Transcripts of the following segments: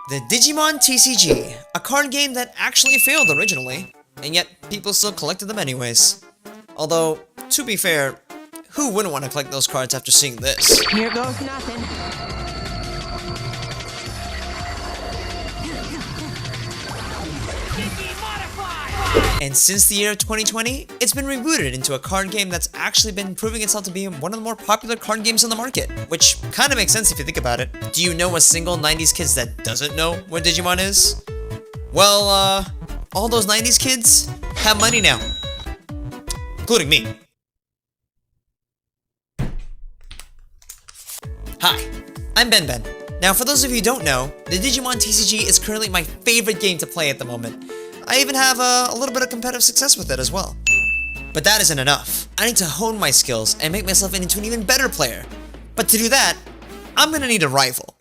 The Digimon TCG, a card game that actually failed originally, and yet people still collected them anyways. Although, to be fair, who wouldn't want to collect those cards after seeing this? Here goes nothing. And since the year 2020, it's been rebooted into a card game that's actually been proving itself to be one of the more popular card games on the market. Which kind of makes sense if you think about it. Do you know a single 90s kid that doesn't know what Digimon is? Well, all those 90s kids have money now. Including me. Hi, I'm Ben. Now, for those of you who don't know, the Digimon TCG is currently my favorite game to play at the moment. I even have a little bit of competitive success with it as well. But that isn't enough. I need to hone my skills and make myself into an even better player. But to do that, I'm gonna need a rival.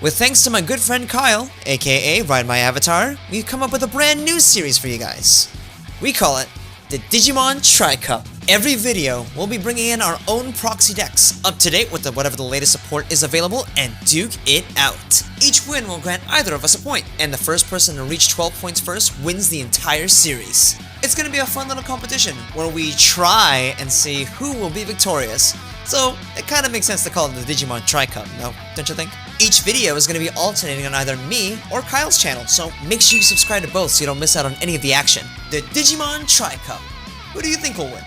With thanks to my good friend Kyle, aka RideMyAvatar, we've come up with a brand new series for you guys. We call it the Digimon Tri-Cup. Every video, we'll be bringing in our own proxy decks, up to date with whatever the latest support is available, and duke it out. Each win will grant either of us a point, and the first person to reach 12 points first wins the entire series. It's gonna be a fun little competition, where we try and see who will be victorious. So, it kinda makes sense to call it the Digimon Tri-Cup, no? Don't you think? Each video is gonna be alternating on either me or Kyle's channel, so make sure you subscribe to both so you don't miss out on any of the action. The Digimon Tri-Cup. Who do you think will win?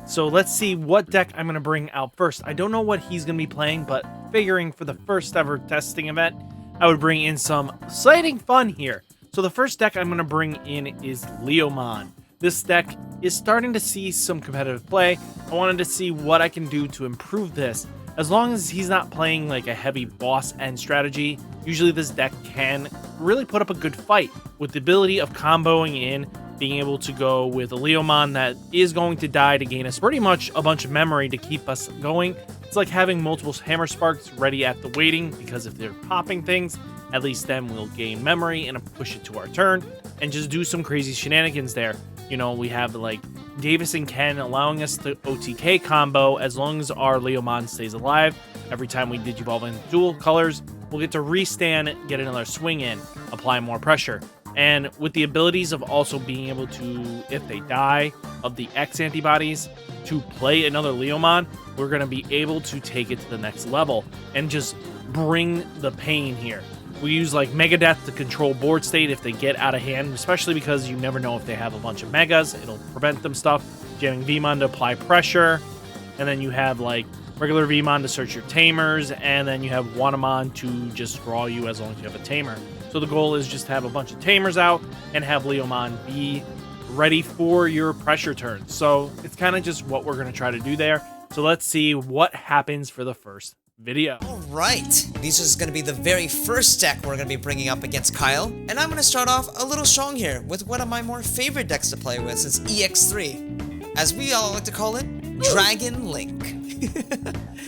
So let's see what deck I'm going to bring out first. I don't know what he's going to be playing, but figuring for the first ever testing event, I would bring in some exciting fun here. So the first deck I'm going to bring in is Leomon. This deck is starting to see some competitive play. I wanted to see what I can do to improve this. As long as he's not playing like a heavy boss end strategy, usually this deck can really put up a good fight with the ability of comboing in, being able to go with a Leomon that is going to die to gain us pretty much a bunch of memory to keep us going. It's like having multiple hammer sparks ready at the waiting, because if they're popping things, at least then we'll gain memory and push it to our turn and just do some crazy shenanigans there. You know, we have like Davis and Ken allowing us the OTK combo as long as our Leomon stays alive. Every time we digivolve in dual colors, we'll get to restand, get another swing in, apply more pressure. And with the abilities of also being able to, if they die, of the X antibodies, to play another Leomon, we're going to be able to take it to the next level and just bring the pain here. We use like Mega Death to control board state if they get out of hand, especially because you never know if they have a bunch of Megas. It'll prevent them stuff. Jamming Vmon to apply pressure. And then you have like regular Vmon to search your Tamers. And then you have Wanamon to just draw you as long as you have a Tamer. So the goal is just to have a bunch of Tamers out and have Leomon be ready for your pressure turn. So it's kind of just what we're going to try to do there. So let's see what happens for the first video. Alright, this is going to be the very first deck we're going to be bringing up against Kyle. And I'm going to start off a little strong here with one of my more favorite decks to play with since EX3. As we all like to call it, DragonLinkz.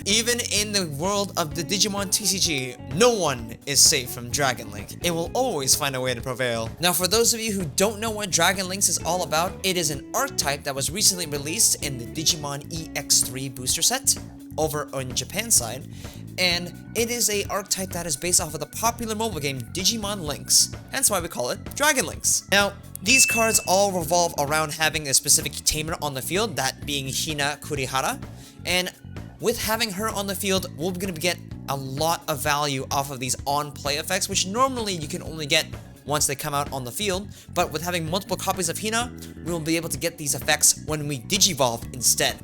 Even in the world of the Digimon TCG, no one is safe from DragonLinkz. It will always find a way to prevail. Now, for those of you who don't know what DragonLinkz is all about, it is an archetype that was recently released in the Digimon EX3 booster set over on Japan side, and it is a archetype that is based off of the popular mobile game Digimon Linkz, hence why we call it DragonLinkz. Now, these cards all revolve around having a specific tamer on the field, that being Hina Kurihara, and with having her on the field, we're going to get a lot of value off of these on-play effects, which normally you can only get once they come out on the field, but with having multiple copies of Hina, we will be able to get these effects when we digivolve instead.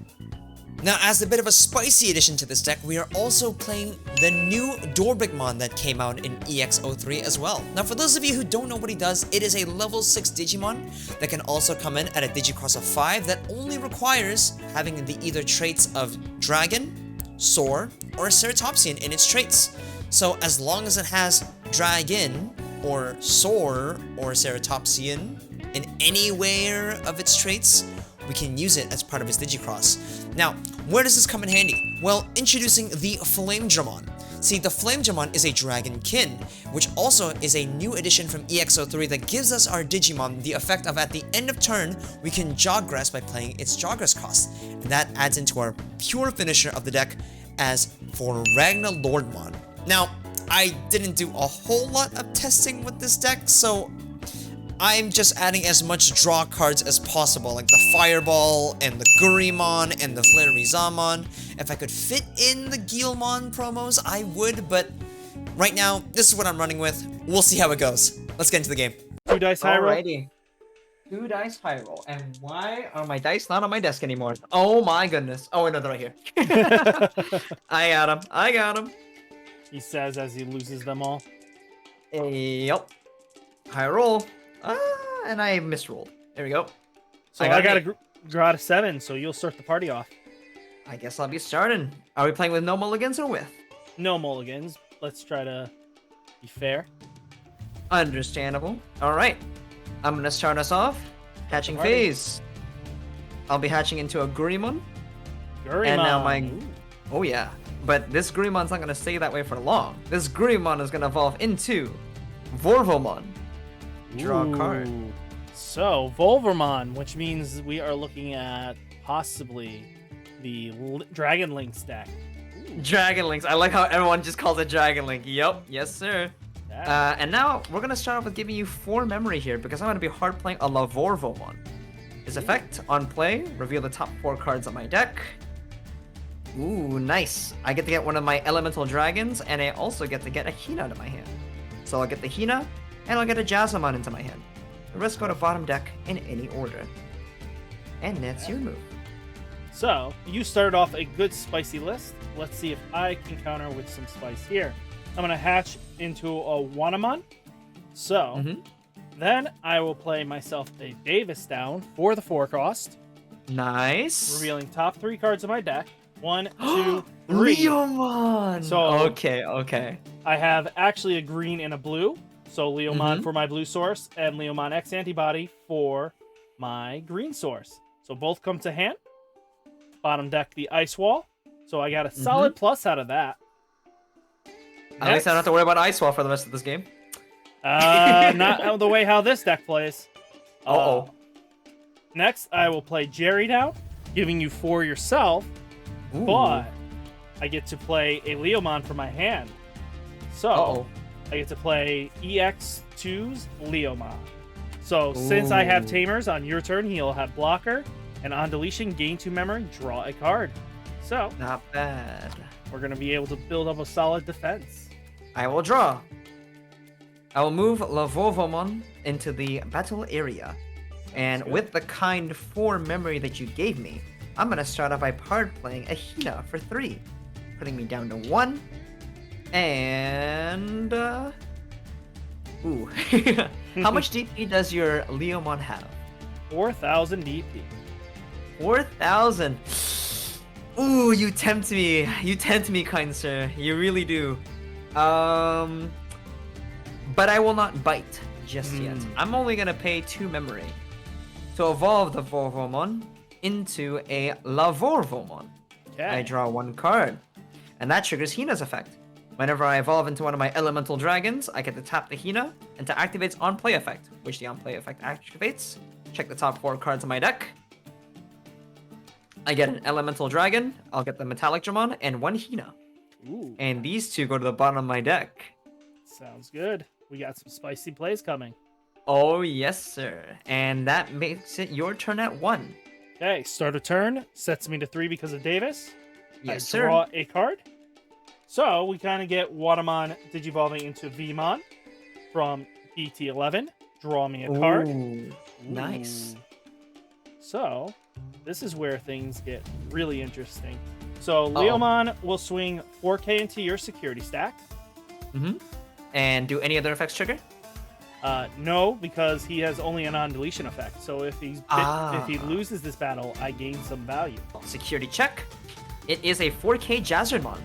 Now, as a bit of a spicy addition to this deck, we are also playing the new Digimon that came out in EX03 as well. Now, for those of you who don't know what he does, it is a level 6 Digimon that can also come in at a Digicross of 5 that only requires having the either traits of Dragon, Soar, or Ceratopsian in its traits. So, as long as it has Dragon, or Soar, or Ceratopsian in anywhere of its traits, we can use it as part of his Digicross. Now, where does this come in handy? Well, introducing the Flamedramon. See, the Flamedramon is a Dragonkin, which also is a new addition from EX03 that gives us our Digimon the effect of at the end of turn, we can Jawgrass by playing its Jawgrass cost. And that adds into our pure finisher of the deck as for Ragna Lordmon. Now, I didn't do a whole lot of testing with this deck, so I'm just adding as much draw cards as possible, like the Fireball, and the Gurimon, and the Flareazamon. If I could fit in the Guilmon promos, I would, but right now, this is what I'm running with. We'll see how it goes. Let's get into the game. 2 dice high roll. Alrighty. 2 dice high roll. And why are my dice not on my desk anymore? Oh my goodness. Oh, no, they're right here. I got him. I got him. He says as he loses them all. Yep. High roll. And I misrolled. There we go. So I got to draw out a 7, so you'll start the party off. I guess I'll be starting. Are we playing with no mulligans or with? No mulligans. Let's try to be fair. Understandable. Alright. I'm going to start us off. Hatching phase. I'll be hatching into a Gurimon. Gurimon. And now my... Ooh. Oh yeah. But this Gurimon's not going to stay that way for long. This Gurimon is going to evolve into Vorvomon. Draw a card. Ooh. So, Volvermon, which means we are looking at possibly the DragonLinkz deck. DragonLinkz. I like how everyone just calls it DragonLink. Yep. Yes, sir. Yeah. And now we're going to start off with giving you 4 memory here because I'm going to be hard playing a Lavorvomon. His effect on play, reveal the top 4 cards on my deck. Ooh, nice. I get to get one of my elemental dragons, and I also get to get a Hina into my hand. So I'll get the Hina, and I'll get a Jazzamon into my hand. The rest go to bottom deck in any order. And that's your move. So, you started off a good spicy list. Let's see if I can counter with some spice here. I'm going to hatch into a Wanamon. So, then I will play myself a Davis down for the 4 cost. Nice. Revealing top 3 cards of my deck. 1, 2, 3. Leomon! So, okay. I have actually a green and a blue. So Leomon for my blue source, and Leomon X Antibody for my green source. So both come to hand. Bottom deck, the Ice Wall. So I got a solid plus out of that. At least I don't have to worry about Ice Wall for the rest of this game. Not the way how this deck plays. Next, I will play Jerry down, giving you 4 yourself. Ooh. But I get to play a Leomon for my hand. So I get to play EX2's Leomon. So since I have Tamers, on your turn, he'll have Blocker. And on deletion, gain 2 memory, draw a card. So Not bad. we're going to be able to build up a solid defense. I will draw. I will move Lavovomon into the battle area. And with the kind 4 memory that you gave me, I'm going to start off by card playing a Hina for 3. Putting me down to 1. And... Ooh. How much DP does your Leomon have? 4,000 DP. 4,000. Ooh, you tempt me. You tempt me, kind sir. You really do. But I will not bite just yet. I'm only gonna pay 2 memory to evolve the Vorvomon into a Lavorvomon. Okay. I draw 1 card, and that triggers Hina's effect. Whenever I evolve into one of my elemental dragons, I get to tap the Hina and to activate its on-play effect, which the on-play effect activates. Check the top 4 cards on my deck. I get an elemental dragon, I'll get the metallic Dramon, and 1 Hina. Ooh, And these 2 go to the bottom of my deck. sounds good. We got some spicy plays coming. Oh, yes, sir. And that makes it your turn at 1. Okay, start a turn. Sets me to 3 because of Davis. Yes, I draw a card. So we kind of get Watamon Digivolving into Vmon from BT11. Draw me a card. Ooh, nice. So this is where things get really interesting. So Leomon will swing 4K into your security stack. And do any other effects trigger? No, because he has only a non-deletion effect. So if if he loses this battle, I gain some value. Security check. It is a 4K Jazzermon.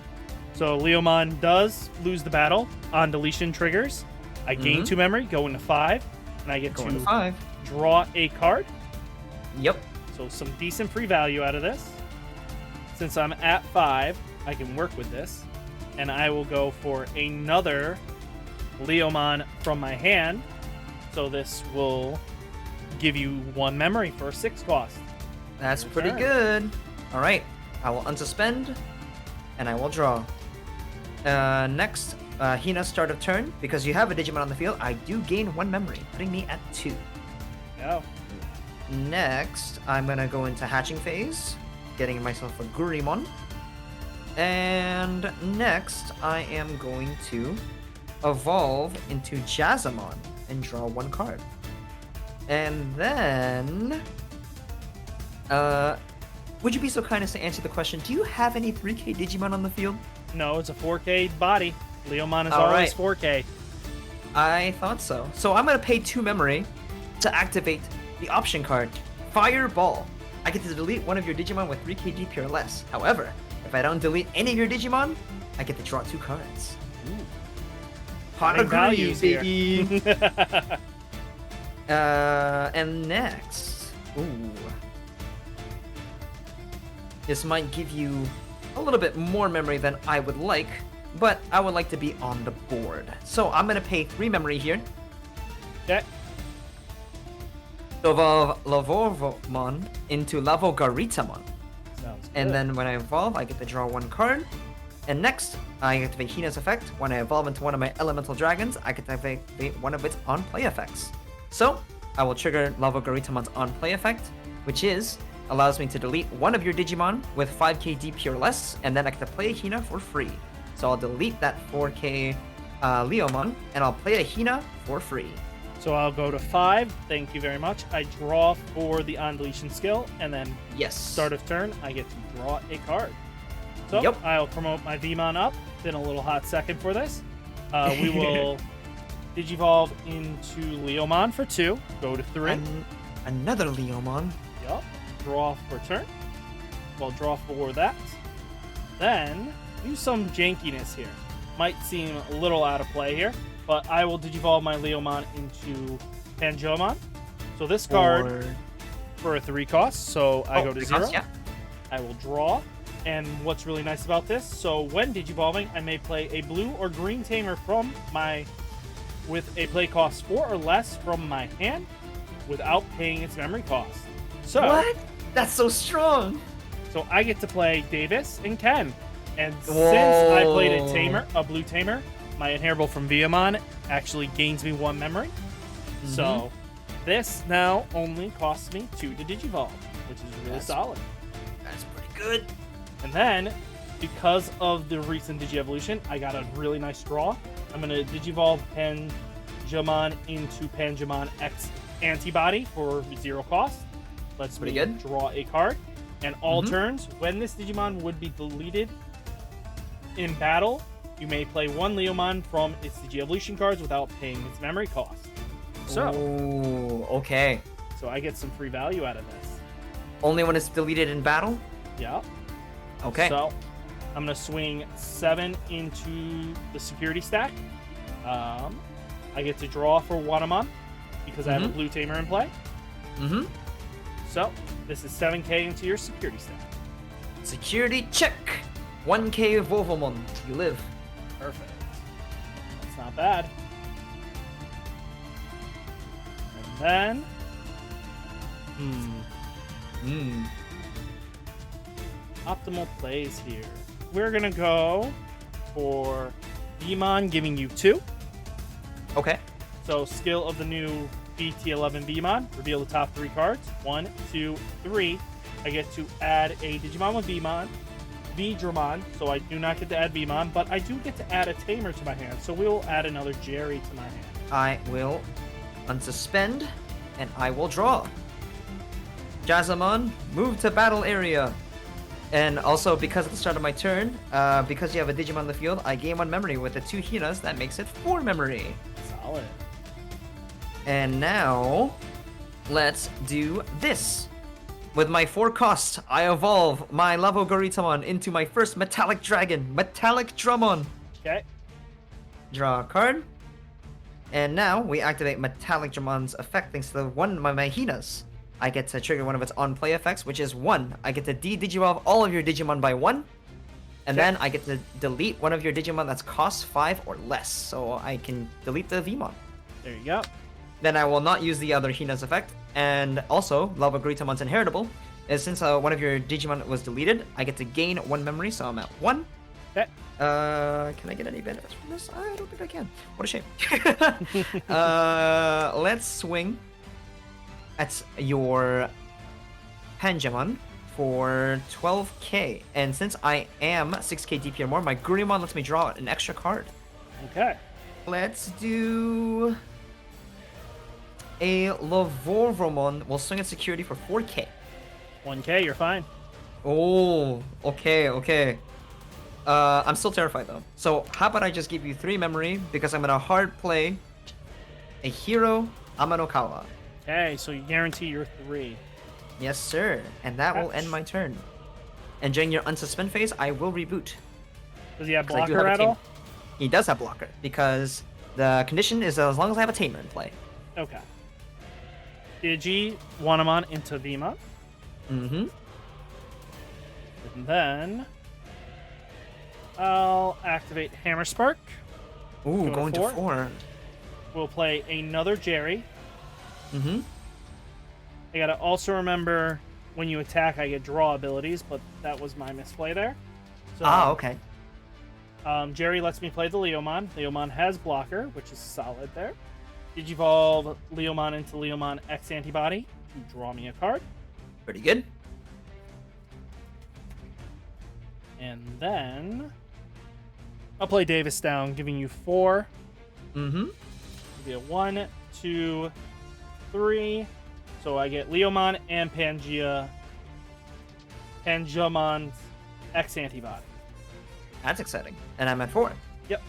So Leomon does lose the battle on deletion triggers. I gain 2 memory, go into 5, and I get to 5. draw a card. Yep. So some decent free value out of this. Since I'm at 5, I can work with this. And I will go for another Leomon from my hand. So this will give you 1 memory for a 6 cost. That's Your pretty turn. good. All right. I will unsuspend, and I will draw. Next, Hina, start of turn. Because you have a Digimon on the field, I do gain 1 memory, putting me at 2. Oh. Next, I'm gonna go into hatching phase, getting myself a Gurimon. And next, I am going to evolve into Jazzamon and draw 1 card. And then, would you be so kind as to answer the question, do you have any 3K Digimon on the field? No, it's a 4K body. Leomon is All always right. 4K. I thought so. So I'm gonna pay 2 memory to activate the option card, Fireball. I get to delete one of your Digimon with 3K DP or less. However, if I don't delete any of your Digimon, I get to draw 2 cards. Ooh. Hot Adding values here. baby. And next, this might give you a little bit more memory than I would like, but I would like to be on the board. So I'm gonna pay 3 memory here Okay. to evolve Leomon into Lavogaritamon. Sounds good. And then when I evolve, I get to draw 1 card. And next, I activate Hina's effect. When I evolve into one of my elemental dragons, I get to activate one of its on-play effects. So, I will trigger Lavogarittamon's on-play effect, which allows me to delete one of your Digimon with 5k DP or less, and then I get to play a Hina for free. So I'll delete that 4k Leomon, and I'll play a Hina for free. So I'll go to 5. Thank you very much. I draw for the on deletion skill, and then Yes. start of turn, I get to draw a card. So Yep. I'll promote my Vmon up. Been a little hot second for this. We will Digivolve into Leomon for 2. Go to 3. Another Leomon. Yup. Draw for turn. Well, draw for that. Then do some jankiness here. Might seem a little out of play here, but I will Digivolve my Leomon into Panjomon. So this card for a 3 cost, so I go to 0. Yeah. I will draw. And what's really nice about this, so when Digivolving, I may play a blue or green tamer with a play cost 4 or less from my hand without paying its memory cost. So, What? That's so strong. So I get to play Davis and Ken. And since I played a blue tamer, my inheritable from Viamon actually gains me 1 memory. So this now only costs me 2 to Digivolve, which is really solid. That's pretty good. And then, because of the recent Digievolution, I got a really nice draw. I'm going to Digivolve Panjomon into Panjomon X Antibody for 0 cost. Lets me good. draw a card. And all turns, when this Digimon would be deleted in battle, you may play 1 Leomon from its Digievolution cards without paying its memory cost. So, Ooh, okay. so I get some free value out of this. Only when it's deleted in battle? Yeah. Okay. So I'm gonna swing 7 into the security stack. I get to draw for Wanamon because I have a blue tamer in play. So this is 7k into your security stack. Security check. 1k Volvomon. You live. Perfect. That's not bad. And then optimal plays here. We're gonna go for Digimon giving you 2. Okay. So skill of the new BT11 Digimon, reveal the top 3 cards. 1, 2, 3. I get to add a Digimon with Vdramon, so I do not get to add Vmon, but I do get to add a Tamer to my hand, so we will add another Jerry to my hand. I will unsuspend, and I will draw. Jazzamon, move to battle area. And also, because at the start of my turn, because you have a Digimon in the field, I gain 1 memory with the 2 Hinas. That makes it 4 memory. Solid. And now, let's do this. With my 4 costs, I evolve my Lavogaritamon into my first Metallic Dragon, Metallic Drummon. Okay. Draw a card. And now, we activate Metallic Drummon's effect thanks to one of my Hinas. I get to trigger one of its on-play effects, which is 1. I get to de-Digivolve all of your Digimon by 1. And then I get to delete one of your Digimon that's cost 5 or less. So I can delete the Vmon. There you go. Then I will not use the other Hina's effect. And also, Lavogarittamon's inheritable is since one of your Digimon was deleted, I get to gain 1 memory, so I'm at 1. Okay. Can I get any benefits from this? I don't think I can. What a shame. Let's swing at your Panjamon for 12k. And since I am 6k DP or more, my Gurimon lets me draw an extra card. Okay. Let's do a Lavorvomon. We'll swing at security for 4k. 1k, you're fine. Oh, okay. I'm still terrified though. So how about I just give you 3 memory because I'm gonna hard play a hero Amanokawa. Okay, so you guarantee your 3. Yes, sir. And that will end my turn. And during your unsuspend phase, I will reboot. Does he have 'Cause I do blocker have at a all? He does have blocker because the condition is as long as I have a Tamer in play. Okay. Digi, Wanamon into Vima. Mm-hmm. And then I'll activate Hammer Spark. Ooh, Go to going to 4. 4. We'll play another Jerry. Mm-hmm. I gotta also remember when you attack, I get draw abilities, but that was my misplay there. So, Okay. Jerry lets me play the Leomon. Leomon has blocker, which is solid there. Digivolve Leomon into Leomon X Antibody to draw me a card. Pretty good. And then I'll play Davis down, giving you 4. Mm-hmm. It'll be a 1, 2, 3. So I get Leomon and Panjamon's X Antibody. That's exciting. And I'm at 4. Yep.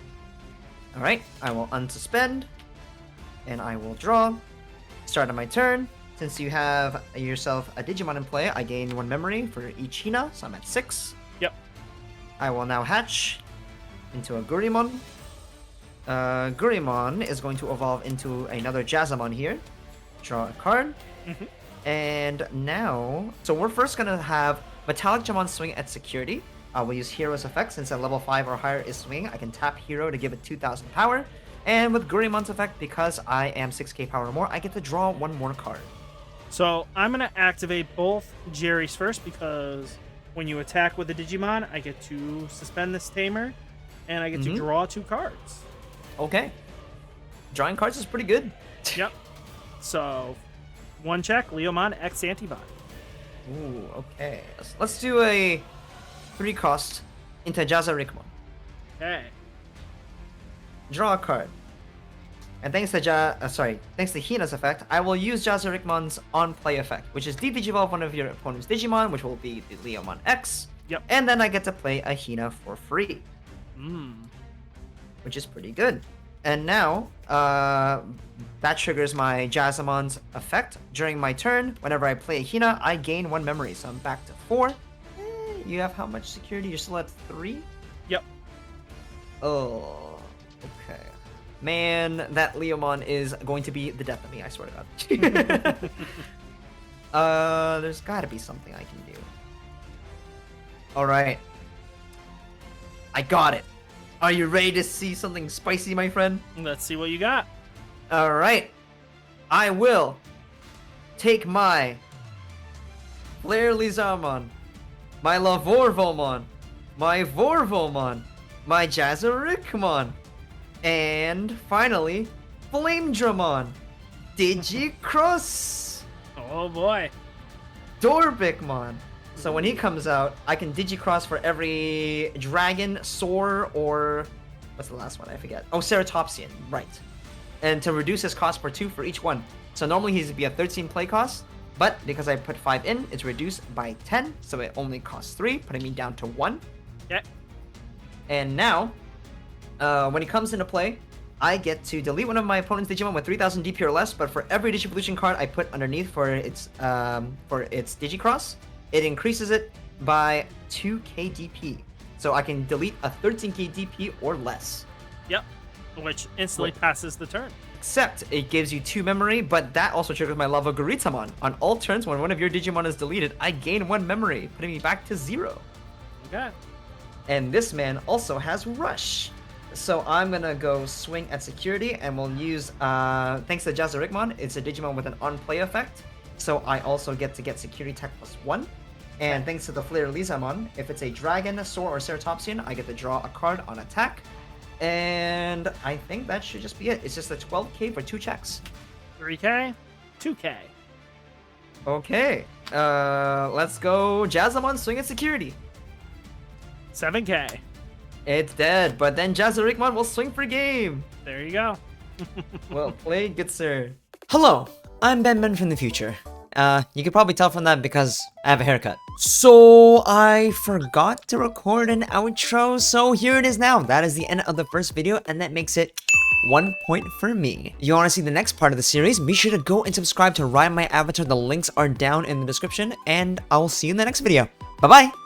Alright, I will unsuspend. And I will draw. Start of my turn. Since you have yourself a Digimon in play, I gain 1 memory for each Hina, so I'm at 6. Yep. I will now hatch into a Gurimon. Gurimon is going to evolve into another Jazzamon here. Draw a card. Mhm. And now, so we're first going to have Metallic Jamon swing at security. We'll use Hero's effect. Since at level 5 or higher is swinging, I can tap Hero to give it 2000 power. And with Gurimon's effect, because I am 6k power or more, I get to draw 1 more card. So I'm going to activate both Jerry's first because when you attack with a Digimon, I get to suspend this Tamer and I get to draw 2 cards. Okay. Drawing cards is pretty good. Yep. So 1 check, Leomon X Antibody. Ooh, okay. Let's do a 3 cost into Jazarikmon. Okay. Draw a card. And thanks to Hina's effect, I will use Jazarikmon's on-play effect, which is de-Digivolve one of your opponent's Digimon, which will be the Leomon X. Yep. And then I get to play a Hina for free, Mm. which is pretty good. And now, that triggers my Jazzamon's effect. During my turn, whenever I play a Hina, I gain 1 memory, so I'm back to 4. You have how much security? You're still at 3? Yep. Oh, okay. Man, that Leomon is going to be the death of me, I swear to God. There's gotta be something I can do. Alright. I got it. Are you ready to see something spicy, my friend? Let's see what you got. Alright. I will take my Flare Lizarmon, my Lavorvomon, my Vorvomon, my Jazarikmon, and finally, Flamedramon, Digicross, Oh boy. Dorbikmon. So when he comes out, I can Digicross for every dragon, soar, or what's the last one? I forget. Oh, Ceratopsian, right. And to reduce his cost per 2 for each one. So normally he's be a 13 play cost, but because I put 5 in, it's reduced by 10, so it only costs 3, putting me down to 1. Okay. And now, when he comes into play, I get to delete one of my opponent's Digimon with 3000 DP or less, but for every Digivolution card I put underneath for its Digicross, it increases it by 2k DP. So I can delete a 13k DP or less. Yep. Which instantly passes the turn. Except it gives you 2 memory, but that also triggers my Lava Guritamon. On all turns, when one of your Digimon is deleted, I gain 1 memory, putting me back to 0. Okay. And this man also has Rush. So I'm gonna go swing at security, and we'll use, thanks to Jazarikmon, it's a Digimon with an on-play effect. So I also get to get security tech +1. And thanks to the Flare Leomon, if it's a Dragon, Soar, or Ceratopsian, I get to draw a card on attack. And I think that should just be it. It's just a 12k for 2 checks. 3k, 2k. Okay, let's go Jazzamon Swing and Security. 7k. It's dead, but then Jazzarikmon will swing for game. There you go. Well played, good sir. Hello, I'm Ben from the future. You can probably tell from that because I have a haircut. So I forgot to record an outro, so here it is now. That is the end of the first video, and that makes it 1 point for me. You want to see the next part of the series? Be sure to go and subscribe to RideMyAvatar. The links are down in the description, and I'll see you in the next video. Bye-bye!